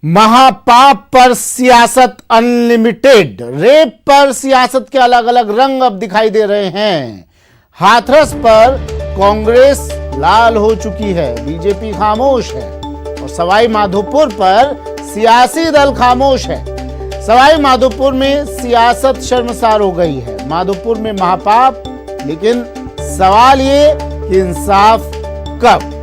महापाप पर सियासत अनलिमिटेड। रेप पर सियासत के अलग अलग रंग अब दिखाई दे रहे हैं। हाथरस पर कांग्रेस लाल हो चुकी है, बीजेपी खामोश है और सवाई माधोपुर पर सियासी दल खामोश है। सवाई माधोपुर में सियासत शर्मसार हो गई है। माधोपुर में महापाप, लेकिन सवाल ये कि इंसाफ कब?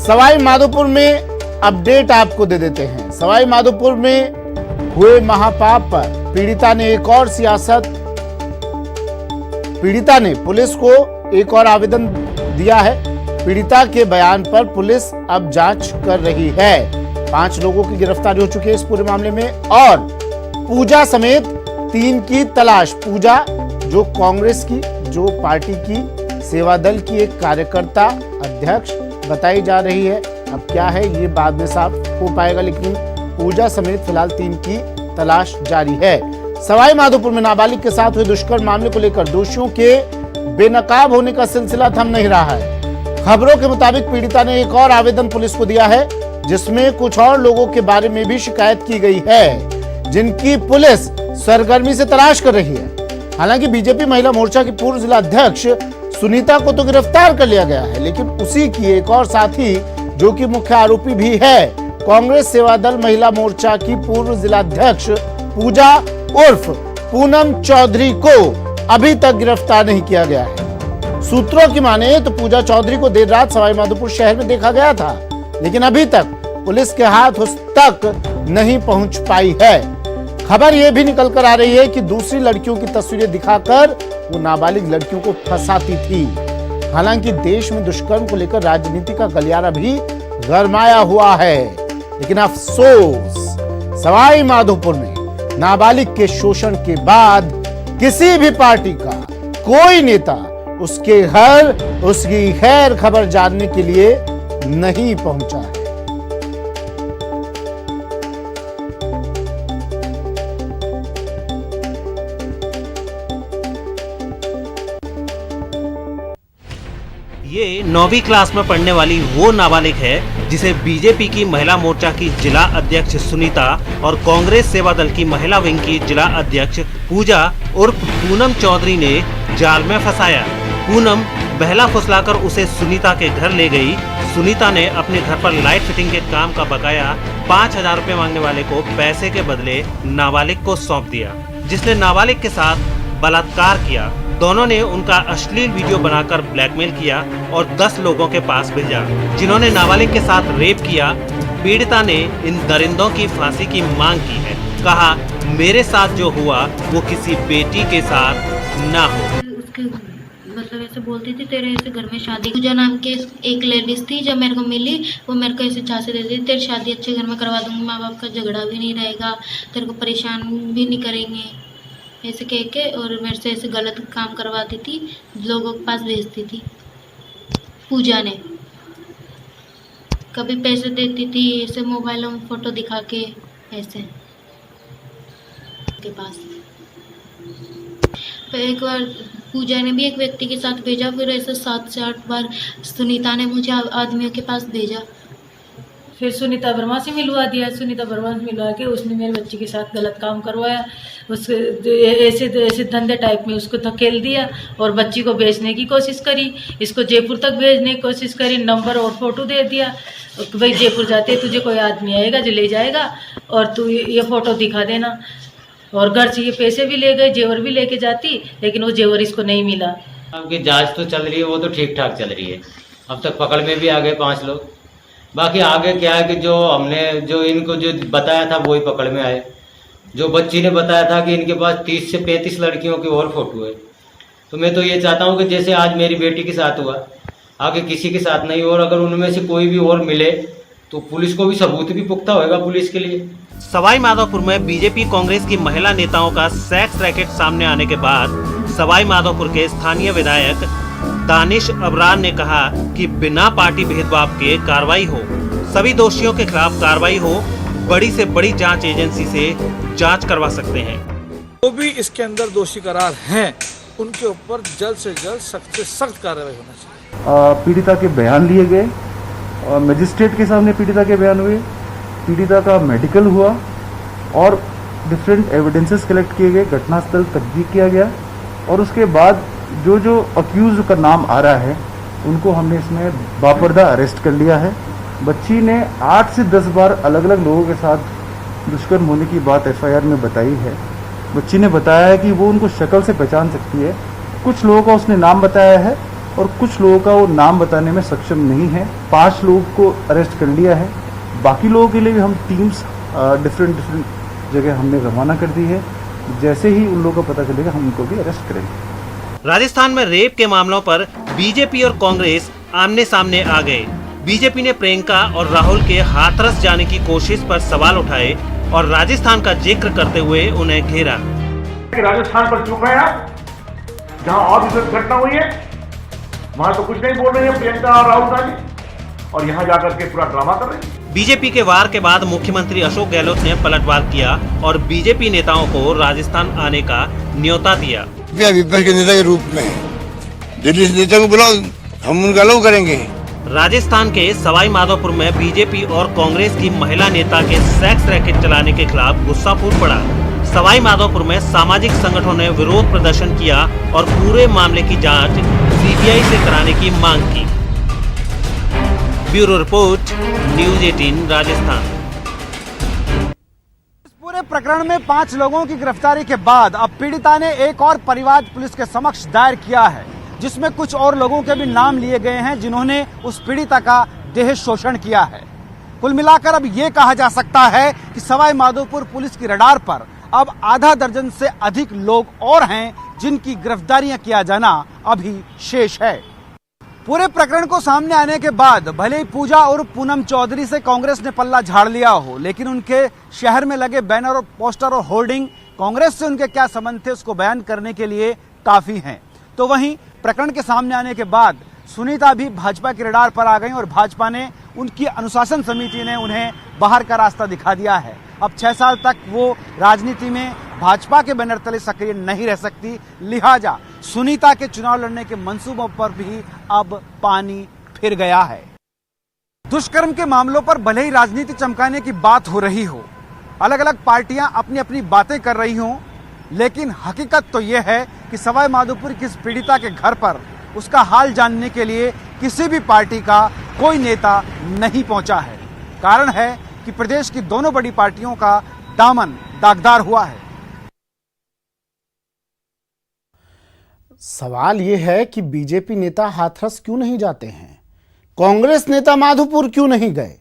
सवाई माधोपुर में अपडेट आपको दे देते हैं। सवाई माधोपुर में हुए महापाप पर पीड़िता ने एक और पीड़िता ने पुलिस को एक और आवेदन दिया है। पीड़िता के बयान पर पुलिस अब जांच कर रही है। 5 लोगों की गिरफ्तारी हो चुकी है इस पूरे मामले में और पूजा समेत 3 की तलाश। पूजा जो कांग्रेस की, जो पार्टी की सेवा दल की एक कार्यकर्ता अध्यक्ष बताई जा रही है। अब क्या है ये बाद में साफ हो पाएगा, लेकिन पूजा समेत फिलहाल 3 की तलाश जारी है। सवाई माधोपुर में नाबालिग के साथ हुए दुष्कर्म मामले को लेकर दोषियों के बेनकाब होने का सिलसिला थम नहीं रहा है। खबरों के मुताबिक पीड़िता ने एक और आवेदन पुलिस को दिया है, जिसमें कुछ और लोगों के बारे में भी शिकायत की गई है, जिनकी पुलिस सरगर्मी से तलाश कर रही है। हालांकि बीजेपी महिला मोर्चा की पूर्व जिला अध्यक्ष सुनीता को तो गिरफ्तार कर लिया गया है, लेकिन उसी की एक और साथी जो कि मुख्य आरोपी भी है, कांग्रेस सेवा दल महिला मोर्चा की पूर्व जिलाध्यक्ष पूजा उर्फ पूनम चौधरी को अभी तक गिरफ्तार नहीं किया गया है। सूत्रों की माने तो पूजा चौधरी को देर रात सवाई माधोपुर शहर में देखा गया था, लेकिन अभी तक पुलिस के हाथ उस तक नहीं पहुंच पाई है। खबर यह भी निकल कर आ रही है कि दूसरी लड़कियों की तस्वीरें दिखाकर वो नाबालिग लड़कियों को फंसाती थी। हालांकि देश में दुष्कर्म को लेकर राजनीति का गलियारा भी गरमाया हुआ है, लेकिन अफसोस सवाई माधोपुर में नाबालिग के शोषण के बाद किसी भी पार्टी का कोई नेता उसके घर उसकी खैर खबर जानने के लिए नहीं पहुंचा है। ये 9वीं क्लास में पढ़ने वाली वो नाबालिग है जिसे बीजेपी की महिला मोर्चा की जिला अध्यक्ष सुनीता और कांग्रेस सेवा दल की महिला विंग की जिला अध्यक्ष पूजा उर्फ पूनम चौधरी ने जाल में फंसाया। पूनम बहला फुसलाकर उसे सुनीता के घर ले गई। सुनीता ने अपने घर पर लाइट फिटिंग के काम का बकाया 5000 रुपए मांगने वाले को पैसे के बदले नाबालिग को सौंप दिया, जिसने नाबालिग के साथ बलात्कार किया। दोनों ने उनका अश्लील वीडियो बनाकर ब्लैकमेल किया और 10 लोगों के पास भेजा, जिन्होंने नाबालिग के साथ रेप किया। पीड़िता ने इन दरिंदों की फांसी की मांग की है। कहा, मेरे साथ जो हुआ वो किसी बेटी के साथ ना हो। उसके मतलब ऐसे बोलती थी, तेरे ऐसे घर में शादी, पूजा नाम के एक लेडीज थी जब मेरे को मिली, वो मेरे को ऐसे झांसे देती थी, तेरी शादी अच्छे घर में करवा दूंगी, माँ बाप का झगड़ा भी नहीं रहेगा, तेरे को परेशान भी नहीं करेंगे, ऐसे कह के और मेरे से ऐसे गलत काम करवाती थी, लोगों के पास भेजती थी। पूजा ने कभी पैसे देती थी, ऐसे मोबाइलों में फोटो दिखा के ऐसे के पास। फिर एक बार पूजा ने भी एक व्यक्ति के साथ भेजा, फिर ऐसे 7 से 8 बार सुनीता ने मुझे आदमियों के पास भेजा। फिर सुनीता वर्मा से मिलवा दिया। सुनीता वर्मा से मिलवा के उसने मेरे बच्ची के साथ गलत काम करवाया, उसके ऐसे धंधे टाइप में उसको धकेल दिया और बच्ची को भेजने की कोशिश करी, इसको जयपुर तक भेजने की कोशिश करी, नंबर और फोटो दे दिया कि भाई जयपुर जाते तुझे कोई आदमी आएगा जो ले जाएगा और तू ये फोटो दिखा देना। और घर से ये पैसे भी ले गए, जेवर भी लेके जाती, लेकिन वो जेवर इसको नहीं मिला। आपकी जांच तो चल रही है, वो तो ठीक ठाक चल रही है। अब तक पकड़ में भी आ गए 5 लोग। बाकी आगे क्या है कि जो इनको जो बताया था वही पकड़ में आए। जो बच्ची ने बताया था कि इनके पास 30 से 35 लड़कियों की और फोटो है। तो मैं तो ये चाहता हूँ कि जैसे आज मेरी बेटी के साथ हुआ, आगे किसी के साथ नहीं हो, और अगर उनमें से कोई भी और मिले तो पुलिस को भी सबूत भी पुख्ता होगा पुलिस के लिए। सवाई माधोपुर में बीजेपी कांग्रेस की महिला नेताओं का सेक्स रैकेट सामने आने के बाद सवाई माधोपुर के स्थानीय विधायक दानिश अबरार ने कहा कि बिना पार्टी भेदभाव के कार्रवाई हो, सभी दोषियों के खिलाफ कार्रवाई हो बड़ी से बड़ी जांच एजेंसी से जांच करवा सकते हैं। जो भी इसके अंदर दोषी करार हैं उनके ऊपर जल्द से जल्द सख्त से सख्त कार्रवाई होना चाहिए। पीड़िता के बयान लिए गए, मजिस्ट्रेट के सामने पीड़िता के बयान हुए, पीड़िता का मेडिकल हुआ और डिफरेंट एविडेंसेस कलेक्ट किए गए, घटनास्थल तस्दीक किया गया और उसके बाद जो अक्यूज का नाम आ रहा है उनको हमने इसमें बापर्दा अरेस्ट कर लिया है। बच्ची ने 8 से 10 बार अलग अलग लोगों के साथ दुष्कर्म होने की बात एफआईआर में बताई है। बच्ची ने बताया है कि वो उनको शक्ल से पहचान सकती है। कुछ लोगों का उसने नाम बताया है और कुछ लोगों का वो नाम बताने में सक्षम नहीं है। 5 लोगों को अरेस्ट कर लिया है। बाकी लोगों के लिए भी हम टीम्स डिफरेंट जगह हमने रवाना कर दी है। जैसे ही उन लोगों का पता चलेगा हम उनको भी अरेस्ट करेंगे। राजस्थान में रेप के मामलों पर बीजेपी और कांग्रेस आमने सामने आ गए। बीजेपी ने प्रियंका और राहुल के हाथरस जाने की कोशिश पर सवाल उठाए और राजस्थान का जिक्र करते हुए उन्हें घेरा। राजस्थान पर चुप है आप, जहां और भी घटना हुई है वहां तो कुछ नहीं बोल रहे हैं प्रियंका और राहुल गांधी, और यहां जाकर के पूरा ड्रामा कर रहे हैं। बीजेपी के वार के बाद मुख्यमंत्री अशोक गहलोत ने पलटवार किया और बीजेपी नेताओं को राजस्थान आने का न्योता दिया। विपक्ष के नेता के रूप में दिल्ली से नेता को बुलाओ, हम उनका अलग करेंगे। राजस्थान के सवाई माधोपुर में बीजेपी और कांग्रेस की महिला नेता के सेक्स रैकेट चलाने के खिलाफ गुस्सा फूट पड़ा। सवाई माधोपुर में सामाजिक संगठनों ने विरोध प्रदर्शन किया और पूरे मामले की जांच सीबीआई से कराने की मांग की। Bureau report, news 18 Rajasthan. इस पूरे प्रकरण में 5 लोगों की गिरफ्तारी के बाद अब पीड़िता ने एक और परिवाद पुलिस के समक्ष दायर किया है, जिसमें कुछ और लोगों के भी नाम लिए गए हैं जिन्होंने उस पीड़िता का देह शोषण किया है। कुल मिलाकर अब ये कहा जा सकता है कि सवाई माधोपुर पुलिस की रडार पर अब आधा दर्जन से अधिक लोग और हैं जिनकी गिरफ्तारियां किया जाना अभी शेष है। पूरे प्रकरण को सामने आने के बाद भले ही पूजा और पूनम चौधरी से कांग्रेस ने पल्ला झाड़ लिया हो, लेकिन उनके शहर में लगे बैनर और पोस्टर और होर्डिंग कांग्रेस से उनके क्या संबंध थे उसको बयान करने के लिए काफी हैं। तो वहीं प्रकरण के सामने आने के बाद सुनीता भी भाजपा की रडार पर आ गई और भाजपा ने उनकी अनुशासन समिति ने उन्हें बाहर का रास्ता दिखा दिया है। अब 6 साल तक वो राजनीति में भाजपा के बैनर तले सक्रिय नहीं रह सकती, लिहाजा सुनीता के चुनाव लड़ने के मंसूबों पर भी अब पानी फिर गया है। दुष्कर्म के मामलों पर भले ही राजनीति चमकाने की बात हो रही हो, अलग अलग पार्टियां अपनी अपनी बातें कर रही हों, लेकिन हकीकत तो यह है कि सवाई माधोपुर की इस पीड़िता के घर पर उसका हाल जानने के लिए किसी भी पार्टी का कोई नेता नहीं पहुंचा है। कारण है कि प्रदेश की दोनों बड़ी पार्टियों का दामन दागदार हुआ है। सवाल यह है कि बीजेपी नेता हाथरस क्यों नहीं जाते हैं, कांग्रेस नेता माधोपुर क्यों नहीं गए?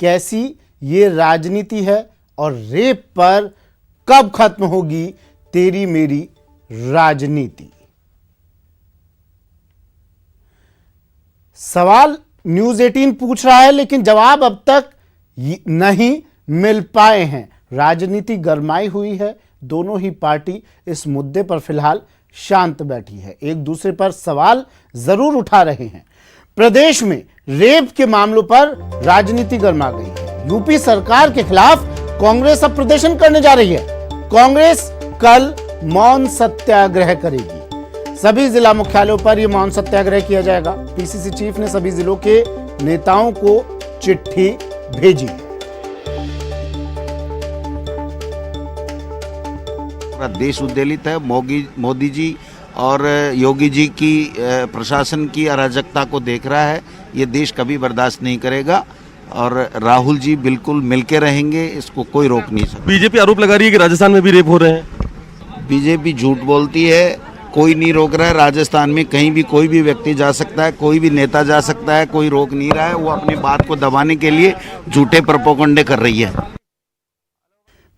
कैसी ये राजनीति है और रेप पर कब खत्म होगी तेरी मेरी राजनीति? सवाल न्यूज़ 18 पूछ रहा है, लेकिन जवाब अब तक नहीं मिल पाए हैं। राजनीति गरमाई हुई है, दोनों ही पार्टी इस मुद्दे पर फिलहाल शांत बैठी है, एक दूसरे पर सवाल जरूर उठा रहे हैं। प्रदेश में रेप के मामलों पर राजनीति गरमा गई है। यूपी सरकार के खिलाफ कांग्रेस अब प्रदर्शन करने जा रही है। कांग्रेस कल मौन सत्याग्रह करेगी। सभी जिला मुख्यालयों पर यह मौन सत्याग्रह किया जाएगा। पीसीसी चीफ ने सभी जिलों के नेताओं को चिट्ठी भेजी। पूरा देश उद्वेलित है। मोदी जी और योगी जी की प्रशासन की अराजकता को देख रहा है। ये देश कभी बर्दाश्त नहीं करेगा और राहुल जी बिल्कुल मिलके रहेंगे, इसको कोई रोक नहीं सकता। बीजेपी आरोप लगा रही है कि राजस्थान में भी रेप हो रहे हैं। बीजेपी झूठ बोलती है, कोई नहीं रोक रहा है। राजस्थान में कहीं भी कोई भी व्यक्ति जा सकता है, कोई भी नेता जा सकता है, कोई रोक नहीं रहा है। वो अपनी बात को दबाने के लिए झूठे प्रोपेगेंडे कर रही है।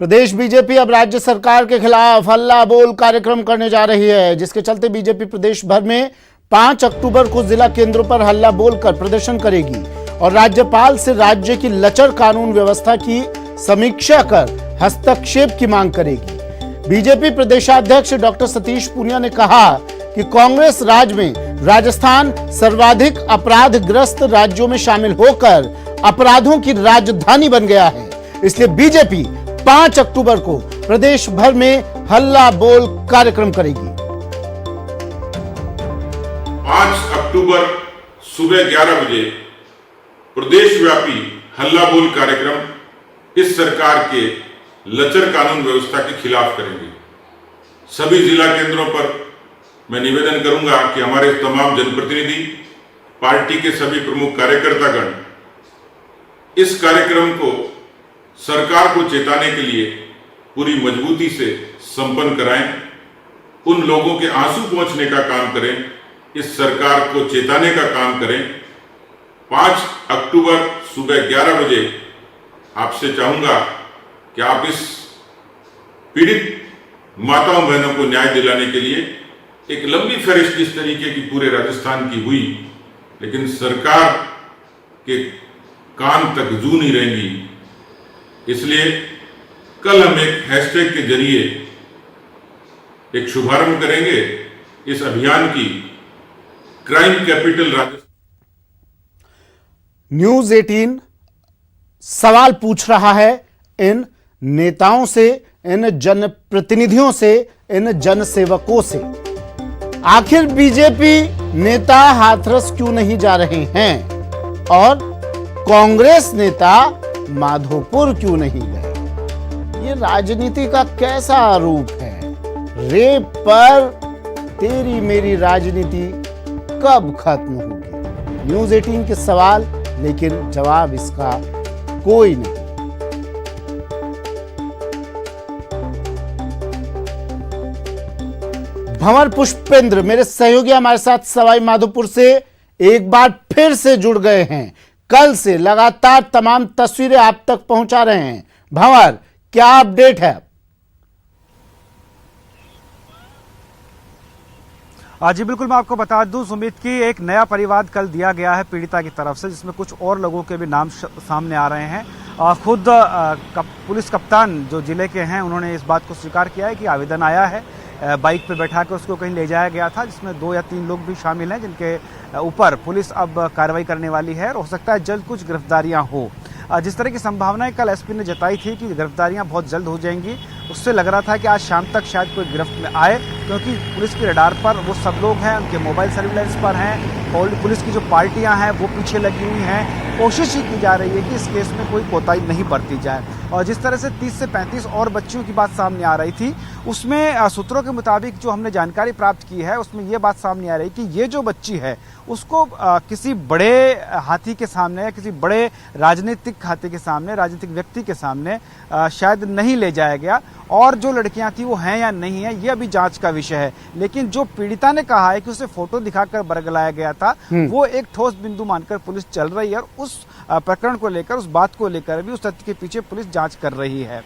प्रदेश बीजेपी अब राज्य सरकार के खिलाफ हल्ला बोल कार्यक्रम करने जा रही है, जिसके चलते बीजेपी प्रदेश भर में 5 अक्टूबर को जिला केंद्रों पर हल्ला बोलकर प्रदर्शन करेगी और राज्यपाल से राज्य की लचर कानून व्यवस्था की समीक्षा कर हस्तक्षेप की मांग करेगी। बीजेपी प्रदेशाध्यक्ष डॉक्टर सतीश पूनिया ने कहा कि कांग्रेस राज में राजस्थान सर्वाधिक अपराधग्रस्त राज्यों में शामिल होकर अपराधों की राजधानी बन गया है। इसलिए बीजेपी 5 अक्टूबर को प्रदेश भर में हल्ला बोल कार्यक्रम करेगी। 5 अक्टूबर सुबह 11 बजे प्रदेशव्यापी हल्ला बोल कार्यक्रम इस सरकार के लचर कानून व्यवस्था के खिलाफ करेंगे। सभी जिला केंद्रों पर मैं निवेदन करूंगा कि हमारे तमाम जनप्रतिनिधि, पार्टी के सभी प्रमुख कार्यकर्तागण इस कार्यक्रम को सरकार को चेताने के लिए पूरी मजबूती से संपन्न कराएं। उन लोगों के आंसू पोंछने का काम करें, इस सरकार को चेताने का काम करें। 5 अक्टूबर सुबह 11 बजे आपसे चाहूंगा कि आप इस पीड़ित माताओं बहनों को न्याय दिलाने के लिए एक लंबी फहरिस्त जिस तरीके की पूरे राजस्थान की हुई, लेकिन सरकार के कान तक जू नहीं रहेंगी। इसलिए कल हम एक हैशटैग के जरिए एक शुभारंभ करेंगे इस अभियान की, क्राइम कैपिटल राजस्थान। न्यूज 18 सवाल पूछ रहा है इन नेताओं से, इन जनप्रतिनिधियों से, इन जनसेवकों से, आखिर बीजेपी नेता हाथरस क्यों नहीं जा रहे हैं और कांग्रेस नेता माधोपुर क्यों नहीं गए? ये राजनीति का कैसा आरोप है? रेप पर तेरी मेरी राजनीति कब खत्म होगी? न्यूज 18 के सवाल, लेकिन जवाब इसका कोई नहीं। भंवर पुष्पेंद्र मेरे सहयोगी हमारे साथ सवाई माधोपुर से एक बार फिर से जुड़ गए हैं। कल से लगातार तमाम तस्वीरें आप तक पहुंचा रहे हैं। भंवर, क्या अपडेट है? जी बिल्कुल, मैं आपको बता दूं सुमित की एक नया परिवाद कल दिया गया है पीड़िता की तरफ से, जिसमें कुछ और लोगों के भी नाम सामने आ रहे हैं। खुद पुलिस कप्तान जो जिले के हैं उन्होंने इस बात को स्वीकार किया है कि आवेदन आया है, बाइक पे बैठा के उसको कहीं ले जाया गया था, जिसमें 2 या 3 लोग भी शामिल हैं, जिनके ऊपर पुलिस अब कार्रवाई करने वाली है और हो सकता है जल्द कुछ गिरफ्तारियां हो। जिस तरह की संभावनाएं कल एसपी ने जताई थी कि गिरफ्तारियां बहुत जल्द हो जाएंगी, उससे लग रहा था कि आज शाम तक शायद कोई गिरफ्त में आए, क्योंकि पुलिस की रडार पर वो सब लोग हैं, उनके मोबाइल सर्विलेंस पर हैं और पुलिस की जो पार्टियां हैं वो पीछे लगी हुई हैं। कोशिश ही की जा रही है कि इस केस में कोई कोताही नहीं बरती जाए। और जिस तरह से 30 से 35 और बच्चियों की बात सामने आ रही थी, उसमें सूत्रों के मुताबिक जो हमने जानकारी प्राप्त की है उसमें ये बात सामने आ रही कि ये जो बच्ची है उसको किसी बड़े हाथी के सामने या किसी बड़े राजनीतिक हाथी के सामने, राजनीतिक व्यक्ति के सामने शायद नहीं ले जाया गया, और जो लड़कियां थी वो हैं या नहीं है ये अभी जांच का विषय है। लेकिन जो पीड़िता ने कहा है कि उसे फोटो दिखाकर बरगलाया गया था, वो एक ठोस बिंदु मानकर पुलिस चल रही है और उस प्रकरण को लेकर, उस बात को लेकर भी उस तथ्य के पीछे पुलिस जांच कर रही है।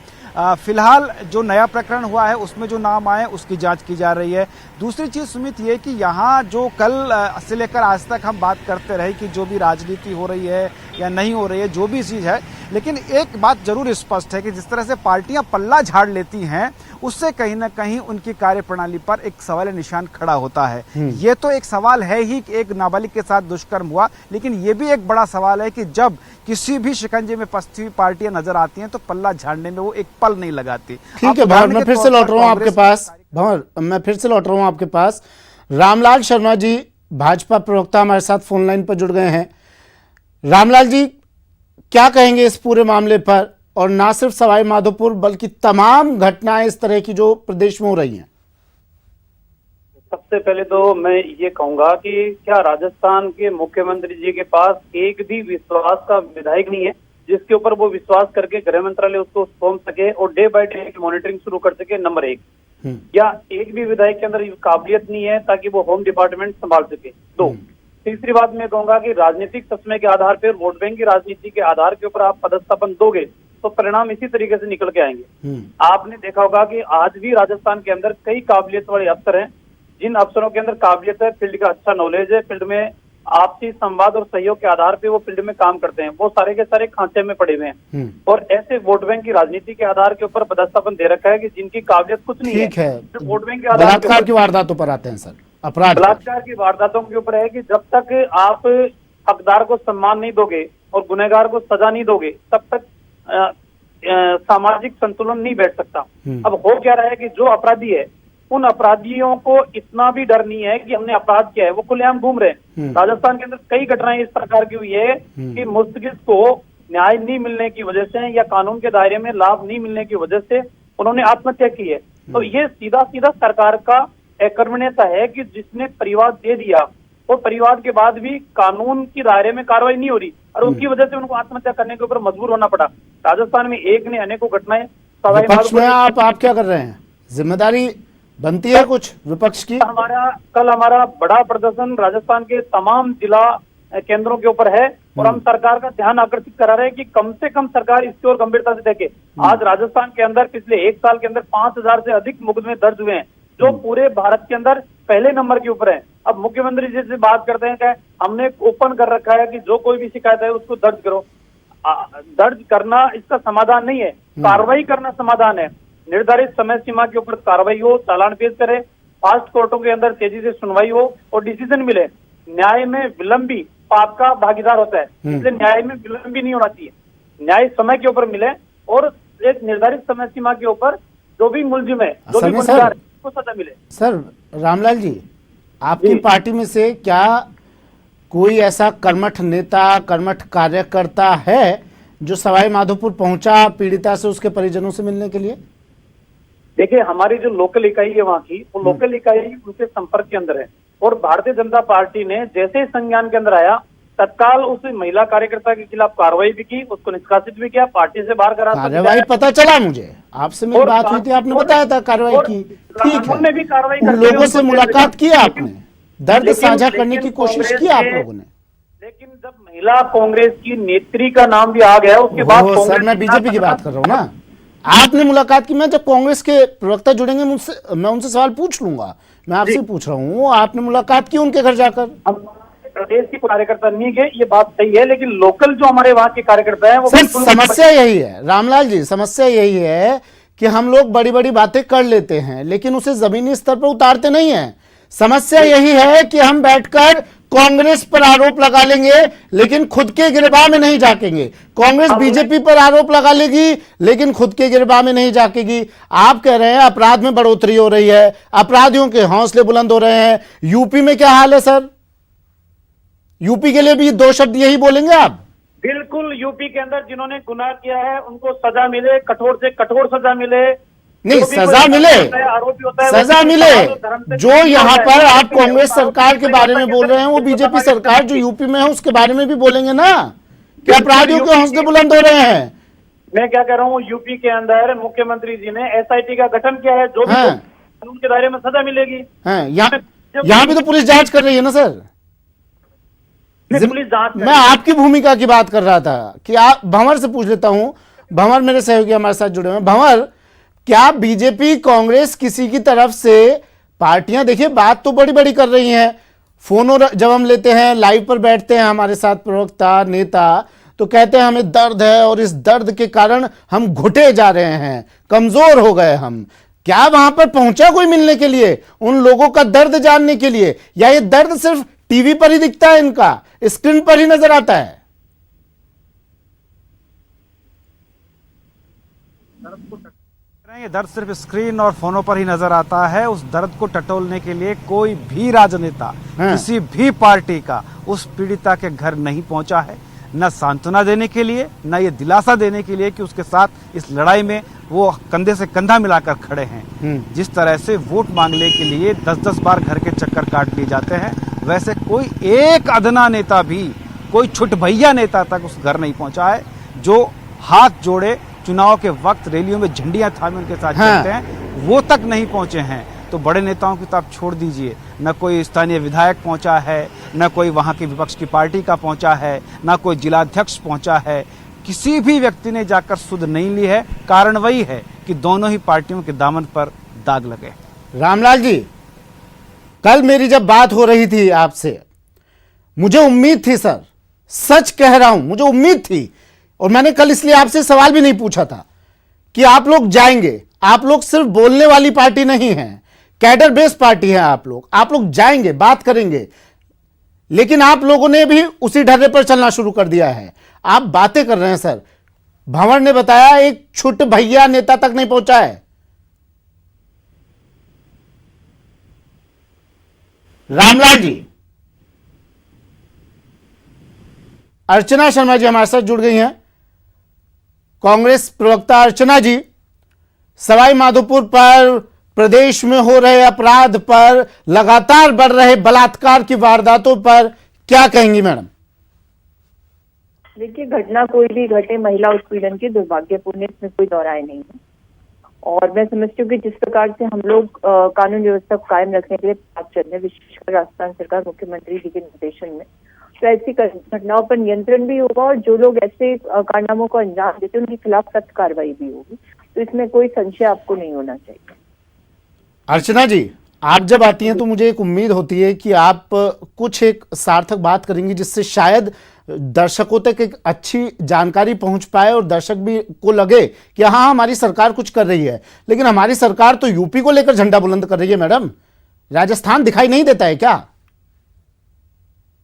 फिलहाल जो नया प्रकरण हुआ है उसमें जो नाम आए उसकी जांच की जा रही है। दूसरी चीज सुमित ये कि यहाँ जो कल से लेकर आज तक हम बात करते रहे कि जो भी राजनीति हो रही है या नहीं हो रही है, जो भी चीज है, लेकिन एक बात जरूर स्पष्ट है कि जिस तरह से पार्टियां पल्ला झाड़ लेती हैं उससे कहीं ना कहीं उनकी कार्यप्रणाली पर एक सवाल निशान खड़ा होता है। ये तो एक सवाल है ही कि एक नाबालिग के साथ दुष्कर्म हुआ, लेकिन ये भी एक बड़ा सवाल है कि जब किसी भी शिकंजे में फंसी हुई पार्टियां नजर आती हैं तो पल्ला झाड़ने में वो एक पल नहीं लगाती। ठीक है भंवर, मैं फिर से लौट रहा हूं आपके पास। भंवर, मैं फिर से लौट रहा हूं आपके पास। रामलाल शर्मा जी भाजपा प्रवक्ता हमारे साथ फोन लाइन पर जुड़ गए हैं। रामलाल जी, क्या कहेंगे इस पूरे मामले पर, और ना सिर्फ सवाई माधोपुर बल्कि तमाम घटनाएं इस तरह की जो प्रदेश में हो रही हैं? सबसे पहले तो मैं ये कहूंगा कि क्या राजस्थान के मुख्यमंत्री जी के पास एक भी विश्वास का विधायक नहीं है जिसके ऊपर वो विश्वास करके गृह मंत्रालय उसको सौंप सके और डे बाय डे मॉनिटरिंग शुरू कर सके? नंबर 1। या एक भी विधायक के अंदर काबिलियत नहीं है ताकि वो होम डिपार्टमेंट संभाल सके? 2। तीसरी बात मैं कहूंगा कि राजनीतिक तस्मे के आधार पर, वोट बैंक की राजनीति के आधार के ऊपर आप पदस्थापन दोगे तो परिणाम इसी तरीके से निकल के आएंगे। आपने देखा होगा कि आज भी राजस्थान के अंदर कई काबिलियत वाले अफसर हैं, जिन अफसरों के अंदर काबिलियत है, फील्ड का अच्छा नॉलेज है, फील्ड में आपसी संवाद और सहयोग के आधार पे वो फील्ड में काम करते हैं, वो सारे के सारे खांचे में पड़े हुए हैं। और ऐसे वोट बैंक की राजनीति के आधार के ऊपर पदस्थापन दे रखा है कि जिनकी काबिलियत कुछ नहीं है। ठीक है, वोट बैंक के आधार बलात्कार की वारदातों पर आते हैं सर। अपराध बलात्कार की वारदातों के ऊपर है कि जब तक आप हकदार को सम्मान नहीं दोगे और गुनहगार को सजा नहीं दोगे, तब तक सामाजिक संतुलन नहीं बैठ सकता। अब हो क्या रहा है कि जो अपराधी है उन अपराधियों को इतना भी डर नहीं है कि हमने अपराध किया है, वो खुलेआम घूम रहे हैं। राजस्थान के अंदर कई घटनाएं इस प्रकार की हुई है कि मुस्तगित को न्याय नहीं मिलने की वजह से या कानून के दायरे में लाभ नहीं मिलने की वजह से उन्होंने आत्महत्या की है। तो ये सीधा सीधा सरकार का अकर्मण्यता है कि जिसने परिवार दे दिया और परिवार के बाद भी कानून की दायरे में कार्रवाई नहीं हो रही और उनकी वजह से उनको आत्महत्या करने के ऊपर मजबूर होना पड़ा। राजस्थान में एक ने अनेकों घटनाएं विपक्ष में आप क्या कर रहे हैं? जिम्मेदारी बनती है कुछ विपक्ष की? कल हमारा बड़ा प्रदर्शन राजस्थान के तमाम जिला केंद्रों के ऊपर है और हम सरकार का ध्यान आकर्षित करा रहे हैं कि कम से कम सरकार इसकी ओर गंभीरता से देखे। आज राजस्थान के अंदर पिछले 1 साल के अंदर 5000 से अधिक मुकदमे दर्ज हुए हैं, जो पूरे भारत के अंदर पहले नंबर के ऊपर है। अब मुख्यमंत्री जी से बात करते हैं कि हमने ओपन कर रखा है कि जो कोई भी शिकायत है उसको दर्ज करो। दर्ज करना इसका समाधान नहीं है, कार्रवाई करना समाधान है। निर्धारित समय सीमा के ऊपर कार्रवाई हो, चालान पेश करे, फास्ट कोर्टों के अंदर तेजी से सुनवाई हो और डिसीजन मिले। न्याय में विलंब भी पाप का भागीदार होता है, इसलिए न्याय में विलंब भी नहीं होना चाहिए। न्याय समय के ऊपर मिले और एक निर्धारित समय सीमा के ऊपर जो भी मुलजिम है, जो भी गुनहगार है, उसको सजा मिले। सर रामलाल जी, आपकी पार्टी में से क्या कोई ऐसा कर्मठ नेता, कर्मठ कार्यकर्ता है जो सवाई माधोपुर पहुंचा पीड़िता से उसके परिजनों से मिलने के लिए? देखिए, हमारी जो लोकल इकाई है वहाँ की, वो लोकल इकाई उनके संपर्क के अंदर है और भारतीय जनता पार्टी ने जैसे ही संज्ञान के अंदर आया तत्काल उस महिला कार्यकर्ता के खिलाफ कार्रवाई भी की, उसको निष्कासित भी किया, पार्टी से बाहर करा। कार्रवाई पता चला मुझे, आपसे मेरी बात हुई थी, आपने बताया था कार्रवाई की। ठीक है, भी कार्रवाई उन लोगों से मुलाकात की आपने, दर्द साझा करने की कोशिश की आप लोगों ने। लेकिन जब महिला कांग्रेस की नेत्री का नाम भी आ गया उसके बाद सर मैं बीजेपी की बात कर रहा हूँ ना, आपने मुलाकात की। मैं जब कांग्रेस के प्रवक्ता जुड़ेंगे मुझसे, मैं उनसे सवाल पूछ लूंगा। मैं आपसे पूछ रहा हूँ, आपने मुलाकात की उनके घर जाकर? प्रदेश के कार्यकर्ता नहीं गए, ये बात सही है, लेकिन लोकल जो हमारे वहाँ के कार्यकर्ता हैं वो सर समस्या यही है रामलाल जी, समस्या यही है कि हम लोग बड़ी बड़ी बातें कर लेते हैं लेकिन उसे जमीनी स्तर पर उतारते नहीं हैं। समस्या यही है कि हम बैठकर कांग्रेस पर आरोप लगा लेंगे लेकिन खुद के गिरबान में नहीं झांकेंगे। कांग्रेस बीजेपी पर आरोप लगा लेगी लेकिन खुद के गिरबान में नहीं झांकेगी। आप कह रहे हैं अपराध में बढ़ोतरी हो रही है, अपराधियों के हौसले बुलंद हो रहे हैं। यूपी में क्या हाल है सर? यूपी के लिए भी 2 शब्द यही बोलेंगे आप? बिल्कुल, यूपी के अंदर जिन्होंने गुनाह किया है उनको सजा मिले, कठोर से कठोर सजा मिले। नहीं, सजा मिले, सजा मिले। जो यहाँ पर आप कांग्रेस सरकार के बारे में बोल रहे हैं वो बीजेपी सरकार जो यूपी में है उसके बारे में भी बोलेंगे ना कि अपराधियों के हौसले बुलंद हो रहे हैं। मैं क्या कह रहा हूँ, यूपी के अंदर मुख्यमंत्री जी ने SIT का गठन किया है, जो भी कानून के दायरे में सजा मिलेगी। यहाँ भी तो पुलिस जांच कर रही है ना सर। पुलिस जांच, मैं आपकी भूमिका की बात कर रहा था कि आप भंवर से पूछ लेता हूं। भंवर मेरे सहयोगी हमारे साथ जुड़े हुए हैं। भंवर, क्या बीजेपी कांग्रेस किसी की तरफ से पार्टियां, देखिए बात तो बड़ी बड़ी कर रही हैं, फोनों जब हम लेते हैं, लाइव पर बैठते हैं हमारे साथ प्रवक्ता नेता, तो कहते हैं हमें दर्द है और इस दर्द के कारण हम घुटे जा रहे हैं, कमजोर हो गए हम। क्या वहां पर पहुंचा कोई मिलने के लिए, उन लोगों का दर्द जानने के लिए, या ये दर्द सिर्फ टीवी पर ही दिखता है, इनका स्क्रीन पर ही नजर आता है? ये दर्द सिर्फ स्क्रीन और फोनों पर ही नजर आता है। उस दर्द को टटोलने के लिए कोई भी राजनेता, किसी भी पार्टी का उस पीड़िता के घर नहीं पहुंचा है, न सांत्वना देने के लिए, न ये दिलासा देने के लिए कि उसके साथ इस लड़ाई में वो कंधे से कंधा मिलाकर खड़े हैं। जिस तरह से वोट मांगने के लिए 10-10 बार घर के चक्कर काट लिए जाते हैं, वैसे कोई एक अदना नेता भी, कोई छुटभैया नेता तक उस घर नहीं पहुंचा है जो हाथ जोड़े चुनाव के वक्त रैलियों में झंडियां थामे उनके साथ चलते हैं, वो तक नहीं पहुंचे हैं। तो बड़े नेताओं की तो आप छोड़ दीजिए, न कोई स्थानीय विधायक पहुंचा है, न कोई वहां की विपक्ष की पार्टी का पहुंचा है, न कोई जिलाध्यक्ष पहुंचा है, किसी भी व्यक्ति ने जाकर सुध नहीं ली है। कारण वही है कि दोनों ही पार्टियों के दामन पर दाग लगे। रामलाल जी, कल मेरी जब बात हो रही थी आपसे, मुझे उम्मीद थी सर, सच कह रहा हूं, मुझे उम्मीद थी, और मैंने कल इसलिए आपसे सवाल भी नहीं पूछा था कि आप लोग जाएंगे। आप लोग सिर्फ बोलने वाली पार्टी नहीं है, कैडर बेस्ड पार्टी है आप लोग जाएंगे, बात करेंगे। लेकिन आप लोगों ने भी उसी ढर्रे पर चलना शुरू कर दिया है। आप बातें कर रहे हैं सर, भंवर ने बताया एक छुट भैया नेता तक नहीं पहुंचा है। रामलाल जी, अर्चना शर्मा जी हमारे साथ जुड़ गई हैं, कांग्रेस प्रवक्ता अर्चना जी, सवाई माधोपुर पर प्रदेश में हो रहे अपराध पर, लगातार बढ़ रहे बलात्कार की वारदातों पर क्या कहेंगी मैडम? देखिए, घटना कोई भी घटे, महिला उत्पीड़न की दुर्भाग्यपूर्ण, इसमें कोई दो राय नहीं है। और मैं समझती हूँ कि जिस प्रकार से हम लोग कानून व्यवस्था को कायम रखने के लिए प्रयास कर रहे हैं, विशेषकर राजस्थान सरकार मुख्यमंत्री जी के निर्देशन में, तो ऐसी घटनाओं पर नियंत्रण भी होगा और जो लोग ऐसे कारनामों को अंजाम देते हैं उनके खिलाफ सख्त कार्रवाई भी होगी। तो इसमें कोई संशय आपको नहीं होना चाहिए। अर्चना जी, आप जब आती हैं तो मुझे एक उम्मीद होती है कि आप कुछ एक सार्थक बात करेंगी जिससे शायद दर्शकों तक एक अच्छी जानकारी पहुंच पाए और दर्शक भी को लगे कि हाँ, हमारी सरकार कुछ कर रही है। लेकिन हमारी सरकार तो यूपी को लेकर झंडा बुलंद कर रही है मैडम, राजस्थान दिखाई नहीं देता है क्या?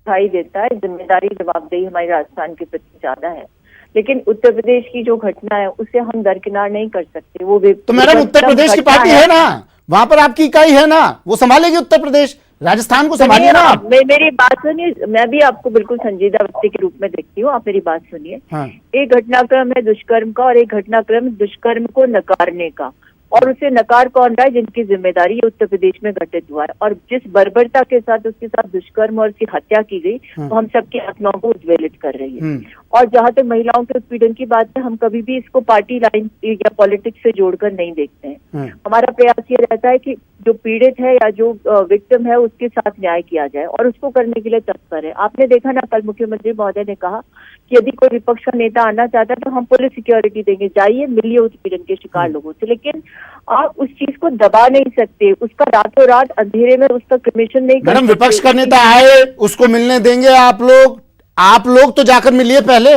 दिखाई देता है, जिम्मेदारी जवाबदेही हमारी राजस्थान के प्रति ज्यादा है, लेकिन उत्तर प्रदेश की जो घटना है उसे हम दरकिनार नहीं कर सकते। वो तो मैडम उत्तर प्रदेश की पार्टी है ना, वहां पर आपकी इकाई है ना, वो संभालेगी उत्तर प्रदेश, राजस्थान को संभालिए ना। मेरी बात सुनिए, मैं भी आपको बिल्कुल संजीदा व्यक्ति के रूप में देखती हूँ, आप मेरी बात सुनिए। हाँ। एक घटनाक्रम है दुष्कर्म का और एक घटनाक्रम दुष्कर्म को नकारने का, और उसे नकार कौन रहा है? जिनकी जिम्मेदारी ये उत्तर प्रदेश में घटित हुआ है। और जिस बर्बरता के साथ उसके साथ दुष्कर्म और उसकी हत्या की गई, तो हम सबकी आत्माओं को उद्वेलित कर रही है। और जहां तक महिलाओं के उत्पीड़न की बात है, हम कभी भी इसको पार्टी लाइन या पॉलिटिक्स से जोड़कर नहीं देखते हैं। हमारा प्रयास ये रहता है कि जो पीड़ित है या जो विक्टिम है उसके साथ न्याय किया जाए, और उसको करने के लिए तत्पर है। आपने देखा ना, कल मुख्यमंत्री महोदय ने कहा कि यदि कोई विपक्ष का नेता आना चाहता है तो हम पुलिस सिक्योरिटी देंगे, जाइए मिलिए उत्पीड़न के शिकार लोगों से। लेकिन आप उस चीज को दबा नहीं सकते, उसका रातों रात अंधेरे में उसका कमीशन नहीं कर मैडम, विपक्ष का नेता आए उसको मिलने देंगे आप लोग तो जाकर मिलिए पहले।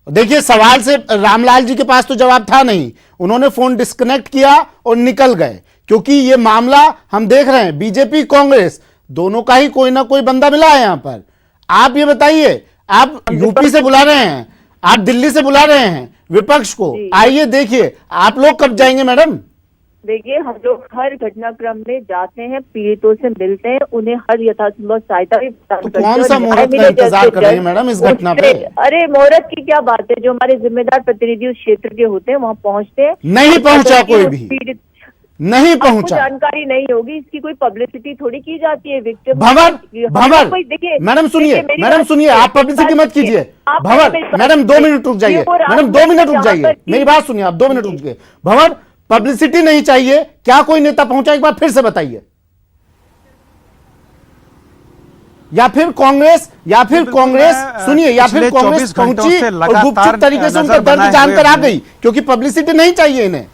देखिए, सवाल से रामलाल जी के पास तो जवाब था नहीं, उन्होंने फोन डिस्कनेक्ट किया और निकल गए, क्योंकि ये मामला हम देख रहे हैं बीजेपी कांग्रेस दोनों का ही कोई ना कोई बंदा मिला है यहां पर। आप ये बताइए, आप यूपी से बुला रहे हैं, आप दिल्ली से बुला रहे हैं विपक्ष को, आइए देखिए, आप लोग कब जाएंगे मैडम? देखिए, हम लोग हर घटनाक्रम में जाते हैं, पीड़ितों से मिलते हैं, उन्हें हर यथासंभव सहायता भी प्रदान करते हैं। कौन सा मुहूर्त का इंतजार कर रही है मैडम इस घटना पे? अरे मुहूर्त की क्या बात है, जो हमारे जिम्मेदार प्रतिनिधि उस क्षेत्र के होते हैं वहाँ पहुँचते हैं। नहीं पहुंचा कोई भी, नहीं पहुंचा, जानकारी नहीं होगी, इसकी कोई पब्लिसिटी थोड़ी की जाती है। विक्टिम भंवर मैडम सुनिए, आप पब्लिसिटी मत कीजिए। भंवर मैडम 2 मिनट रुक जाइए, मैडम 2 मिनट रुक जाइए, मेरी बात सुनिए, आप 2 मिनट रुक जाइए। भंवर, पब्लिसिटी नहीं चाहिए, क्या कोई नेता पहुंचा एक बार फिर से बताइए, या फिर कांग्रेस सुनिए, या फिर कांग्रेस पहुंची और गुपचुप तरीके से उनका दर्द जानकर आ गई, क्योंकि पब्लिसिटी नहीं चाहिए इन्हें।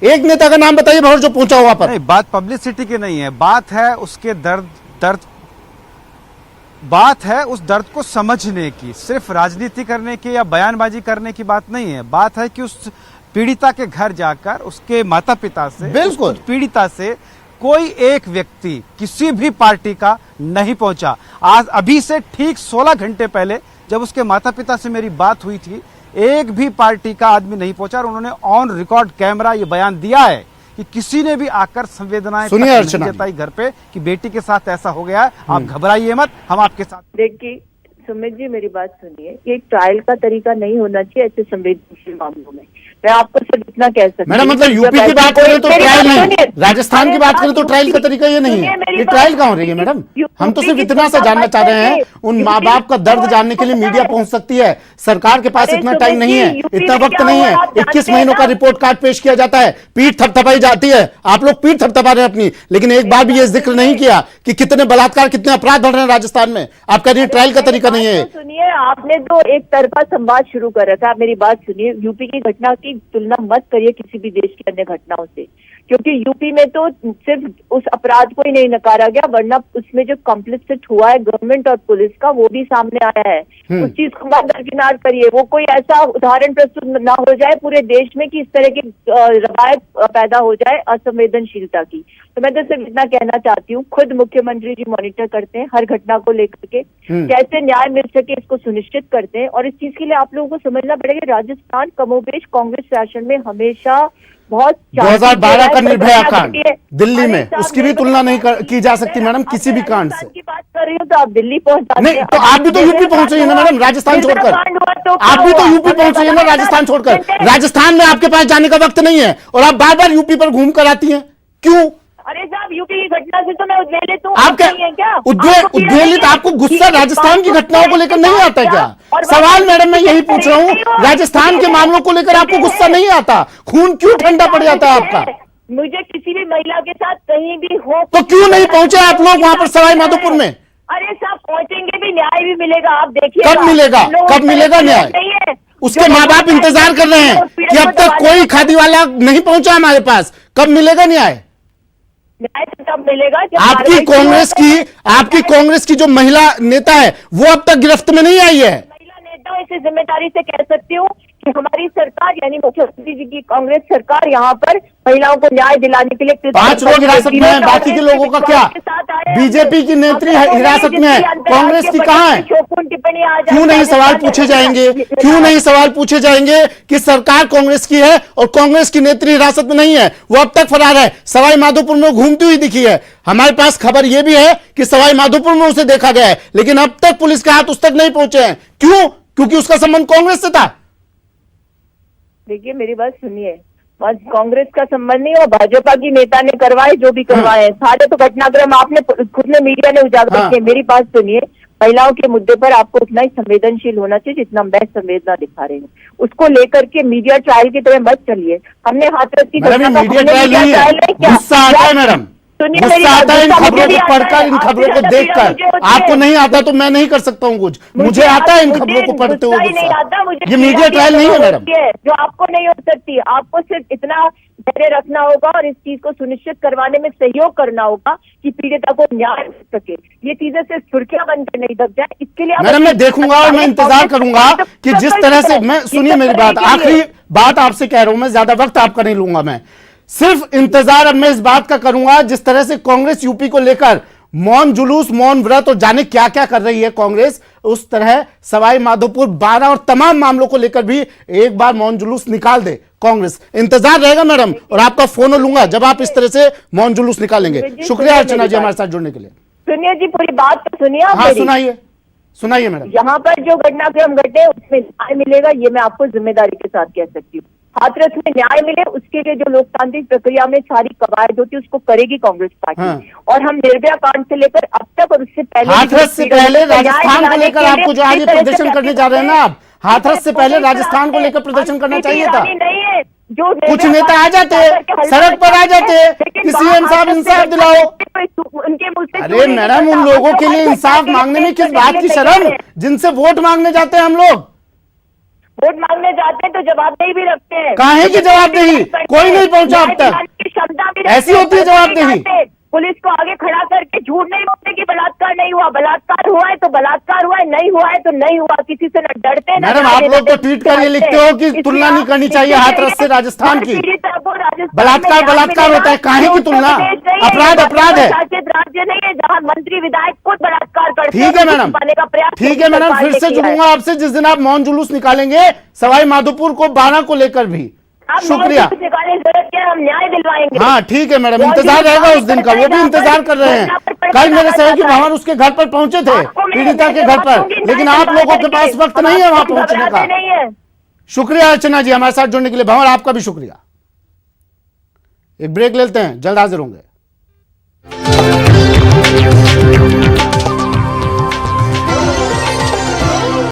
एक नेता का नाम बताइए भंवर जो पहुंचा हुआ पर। नहीं, बात पब्लिसिटी की नहीं है, बात है उसके दर्द बात है उस दर्द को समझने की, सिर्फ राजनीति करने की या बयानबाजी करने की बात नहीं है। बात है कि उस पीड़िता के घर जाकर उसके माता पिता से, बिल्कुल पीड़िता से कोई एक व्यक्ति किसी भी पार्टी का नहीं पहुंचा। आज अभी से ठीक 16 घंटे पहले जब उसके माता पिता से मेरी बात हुई थी, एक भी पार्टी का आदमी नहीं पहुंचा, और उन्होंने ऑन रिकॉर्ड कैमरा ये बयान दिया है कि किसी ने भी आकर संवेदनाएं नहीं जताई घर पे कि बेटी के साथ ऐसा हो गया है, आप घबराइए मत, हम आपके साथ। देखिए सुमित जी, मेरी बात सुनिए, ये एक ट्रायल का तरीका नहीं होना चाहिए ऐसे संवेदनशील मामलों में। मैं आपको सिर्फ इतना कह सकती हूँ मैडम, मतलब यूपी की बात करें तो ट्रायल नहीं, राजस्थान की बात करें तो ट्रायल का तरीका ये नहीं है, ये ट्रायल कहाँ हो रही है मैडम? हम तो सिर्फ इतना सा जानना चाह रहे हैं, उन माँ बाप का दर्द जानने के लिए मीडिया पहुंच सकती है, सरकार के पास इतना टाइम नहीं है, इतना वक्त नहीं है। 21 महीनों का रिपोर्ट कार्ड पेश किया जाता है, पीठ थपथपाई जाती है, आप लोग पीठ थपथपा रहे हैं अपनी, लेकिन एक बार भी ये जिक्र नहीं किया कि कितने बलात्कार, कितने अपराध बढ़ रहे हैं राजस्थान में। आप कह रही है ट्रायल का तरीका नहीं है। सुनिए, आपने तो एक तरफा संवाद शुरू कर रखा है। आप मेरी बात सुनिए, यूपी की घटना की तुलना मत करिए किसी भी देश की अन्य घटनाओं से। क्योंकि यूपी में तो सिर्फ उस अपराध को ही नहीं नकारा गया, वरना उसमें जो कॉम्प्लिसिट हुआ है गवर्नमेंट और पुलिस का, वो भी सामने आया है। उस चीज को मत दरकिनार करिए, वो कोई ऐसा उदाहरण प्रस्तुत ना हो जाए पूरे देश में कि इस तरह की रवायत पैदा हो जाए असंवेदनशीलता की। तो मैं तो सिर्फ इतना कहना चाहती हूँ, खुद मुख्यमंत्री जी मॉनिटर करते हैं हर घटना को लेकर के, कैसे न्याय मिल सके इसको सुनिश्चित करते हैं। और इस चीज के लिए आप लोगों को समझना पड़ेगा, राजस्थान कमोबेश कांग्रेस शासन में हमेशा बहुत 2012 का निर्भया कांड दिल्ली में, उसकी भी तुलना नहीं की जा सकती मैडम किसी भी कांड से। की बात कर रही हूँ तो आप दिल्ली पहुंच जाते नहीं तो आप भी तो यूपी पहुंच रही है ना मैडम, राजस्थान छोड़कर। आप भी तो यूपी पहुंच रही है ना राजस्थान छोड़कर। राजस्थान में आपके पास जाने का वक्त नहीं है और आप बार बार यूपी पर घूम कर आती हैं, क्यों? अरे साहब, यूपी की घटना से तो मैं उद्वेलित हूँ। आप क्या उद्वेलित? आपको गुस्सा राजस्थान की घटनाओं को लेकर नहीं आता क्या? सवाल मैडम मैं यही पूछ रहा हूँ, राजस्थान के मामलों को लेकर आपको गुस्सा नहीं आता? खून क्यों ठंडा पड़ जाता है आपका? मुझे किसी भी महिला के साथ कहीं भी हो तो क्यों नहीं पहुंचे आप लोग वहां पर सवाई माधोपुर में? अरे साहब, पहुंचेंगे भी, न्याय भी मिलेगा। आप देखिए कब मिलेगा, कब मिलेगा न्याय? उसके माँ बाप इंतजार कर रहे हैं कि अब तक कोई खादी वाला नहीं पहुंचा हमारे पास, कब मिलेगा न्याय? न्याय तो तब मिलेगा जब आपकी कांग्रेस की जो महिला नेता है वो अब तक गिरफ्त में नहीं आई है। महिला नेता इसे जिम्मेदारी से कह सकती हूँ कि हमारी सरकार यानी मुख्यमंत्री जी की कांग्रेस सरकार यहाँ पर महिलाओं को न्याय दिलाने के लिए 5 लोग हिरासत में हैं, बाकी के लोगों का क्या? बीजेपी की नेत्री हिरासत में है, कांग्रेस की कहां है? क्यों नहीं सवाल पूछे जाएंगे? क्यों नहीं सवाल पूछे जाएंगे कि सरकार कांग्रेस की है और कांग्रेस की नेत्री हिरासत में नहीं है, वो अब तक फरार है, सवाई माधोपुर में घूमती हुई दिखी है। हमारे पास खबर यह भी है कि सवाई माधोपुर में उसे देखा गया है, लेकिन अब तक पुलिस के हाथ उस तक नहीं पहुंचे हैं। क्यों? क्योंकि उसका संबंध कांग्रेस से था। देखिए, मेरी बात सुनिए, बस कांग्रेस का संबंध नहीं हो, भाजपा की नेता ने करवाए जो भी करवाए, सारे तो घटनाक्रम आपने खुद ने मीडिया ने उजागर किए। मेरी बात सुनिए, महिलाओं के मुद्दे पर आपको उतना ही संवेदनशील होना चाहिए जितना मैं संवेदना दिखा रही हूँ। उसको लेकर के मीडिया ट्रायल की तरह मत चलिए। हमने हाथरस की मीडिया ट्रायल नहीं है, गुस्सा आता है मैडम, गुस्सा आता है इन खबरों को पढ़कर, इन खबरों को देखकर। आपको नहीं आता तो मैं नहीं कर सकता हूँ कुछ, मुझे आता है इन खबरों को पढ़ते हुए गुस्सा। ये मीडिया ट्रायल नहीं है मैडम, जो आपको नहीं हो सकती। आपको सिर्फ इतना धैर्य रखना होगा और इस चीज को सुनिश्चित करवाने में सहयोग करना होगा कि पीड़िता को न्याय मिल सके। ये चीजें सिर्फ सुर्खियां बनकर नहीं दब जाए, इसके लिए मैडम मैं देखूंगा और मैं इंतजार करूंगा कि जिस तरह से, मैं सुनिए मेरी बात, आखिरी बात आपसे कह रहा हूं मैं, ज्यादा वक्त आपका नहीं लूंगा, मैं सिर्फ इंतजार अब मैं इस बात का करूंगा जिस तरह से कांग्रेस यूपी को लेकर मौन जुलूस, मौन व्रत और जाने क्या क्या कर रही है कांग्रेस, उस तरह सवाई माधोपुर 12 और तमाम मामलों को लेकर भी एक बार मौन जुलूस निकाल दे कांग्रेस। इंतजार रहेगा मैडम, और आपका फोन लूंगा जब आप इस तरह से मौन जुलूस निकालेंगे। शुक्रिया अर्चना जी हमारे साथ जुड़ने के लिए। सुनिए जी, पूरी बात तो सुनिए। हाँ सुनाइए मैडम। यहाँ पर जो घटनाक्रम घटे उसमें न्याय मिलेगा, ये मैं आपको जिम्मेदारी के साथ कह सकती हूँ। हाथरस में न्याय मिले उसके लिए जो लोकतांत्रिक प्रक्रिया में सारी कवायद होती है उसको करेगी कांग्रेस पार्टी। और हम निर्भया कांड से लेकर अब तक और उससे पहले, हाथरस से पहले राजस्थान को लेकर आपको जो आज प्रदर्शन करने जा रहे हैं ना आप, हाथरस से पहले राजस्थान को लेकर प्रदर्शन करना चाहिए था। नहीं है, जो कुछ नेता आ जाते, सड़क पर आ जाते कि सीएम साहब इंसाफ दिलाओ। अरे मैडम, उन लोगों के लिए इंसाफ मांगने में किस बात की शर्म, जिनसे वोट मांगने जाते हैं हम लोग। वोट मांगने जाते हैं तो जवाबदेही भी रखते हैं। काहे की जवाबदेही? कोई नहीं पहुंचा अब तक। ऐसी होती है जवाबदेही। पुलिस को आगे खड़ा करके झूठ नहीं बोलते कि बलात्कार नहीं हुआ। बलात्कार हुआ है तो बलात्कार हुआ है, नहीं हुआ है तो नहीं हुआ। किसी से न डरते। मैडम आप लोग तो ट्वीट कर ये लिखते हो कि तुलना नहीं करनी चाहिए हाथरस से राजस्थान की। बलात्कार होता है, काहे की तुलना? अपराध है। राज्य नहीं है जहाँ मंत्री विधायक खुद बलात्कार करते हैं। ठीक है मैडम, ठीक है मैडम, फिर से जुड़ूंगा आपसे जिस दिन आप मौन जुलूस निकालेंगे सवाई माधोपुर को 12 को लेकर भी। शुक्रिया। हम न्याय दिलवाएंगे। हाँ ठीक है मैडम, इंतजार रहेगा उस दिन का, वो भी इंतजार कर रहे हैं। कल मेरे सहयोगी भवन उसके घर पर पहुंचे थे, पीड़िता के घर पर, लेकिन आप लोगों के पास वक्त नहीं है वहां पहुंचने का। शुक्रिया अर्चना जी हमारे साथ जुड़ने के लिए। भंवर आपका भी शुक्रिया। एक ब्रेक लेते हैं, जल्द हाजिर होंगे।